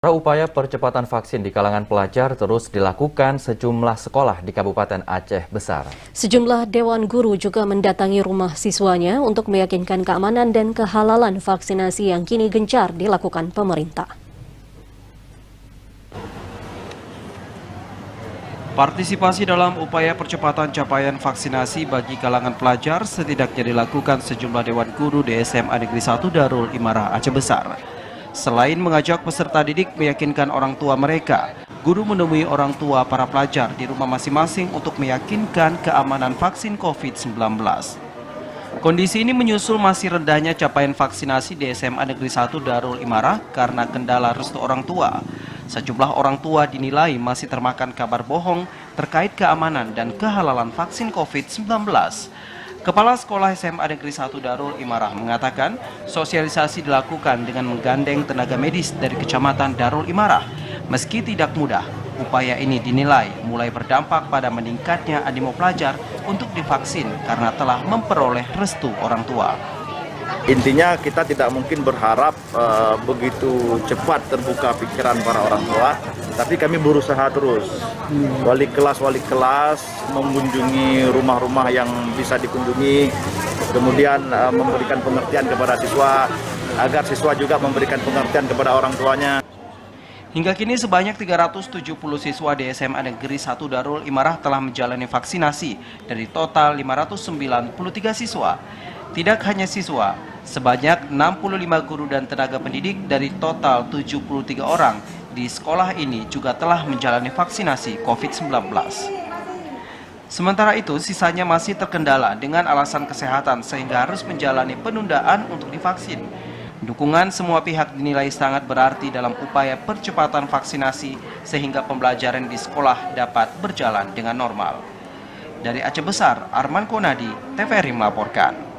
Upaya percepatan vaksin di kalangan pelajar terus dilakukan sejumlah sekolah di Kabupaten Aceh Besar. Sejumlah dewan guru juga mendatangi rumah siswanya untuk meyakinkan keamanan dan kehalalan vaksinasi yang kini gencar dilakukan pemerintah. Partisipasi dalam upaya percepatan capaian vaksinasi bagi kalangan pelajar setidaknya dilakukan sejumlah dewan guru di SMA Negeri 1 Darul Imarah Aceh Besar. Selain mengajak peserta didik meyakinkan orang tua mereka, guru menemui orang tua para pelajar di rumah masing-masing untuk meyakinkan keamanan vaksin COVID-19. Kondisi ini menyusul masih rendahnya capaian vaksinasi di SMA Negeri 1 Darul Imarah karena kendala restu orang tua. Sejumlah orang tua dinilai masih termakan kabar bohong terkait keamanan dan kehalalan vaksin COVID-19. Kepala Sekolah SMA Negeri 1 Darul Imarah mengatakan sosialisasi dilakukan dengan menggandeng tenaga medis dari Kecamatan Darul Imarah. Meski tidak mudah, upaya ini dinilai mulai berdampak pada meningkatnya animo pelajar untuk divaksin karena telah memperoleh restu orang tua. Intinya kita tidak mungkin berharap begitu cepat terbuka pikiran para orang tua, tapi kami berusaha terus. Wali kelas mengunjungi rumah-rumah yang bisa dikunjungi, kemudian memberikan pengertian kepada siswa, agar siswa juga memberikan pengertian kepada orang tuanya. Hingga kini sebanyak 370 siswa di SMA Negeri 1 Darul Imarah telah menjalani vaksinasi dari total 593 siswa. Tidak hanya siswa, sebanyak 65 guru dan tenaga pendidik dari total 73 orang di sekolah ini juga telah menjalani vaksinasi COVID-19. Sementara itu, sisanya masih terkendala dengan alasan kesehatan sehingga harus menjalani penundaan untuk divaksin. Dukungan semua pihak dinilai sangat berarti dalam upaya percepatan vaksinasi sehingga pembelajaran di sekolah dapat berjalan dengan normal. Dari Aceh Besar, Arman Konadi, TVRI melaporkan.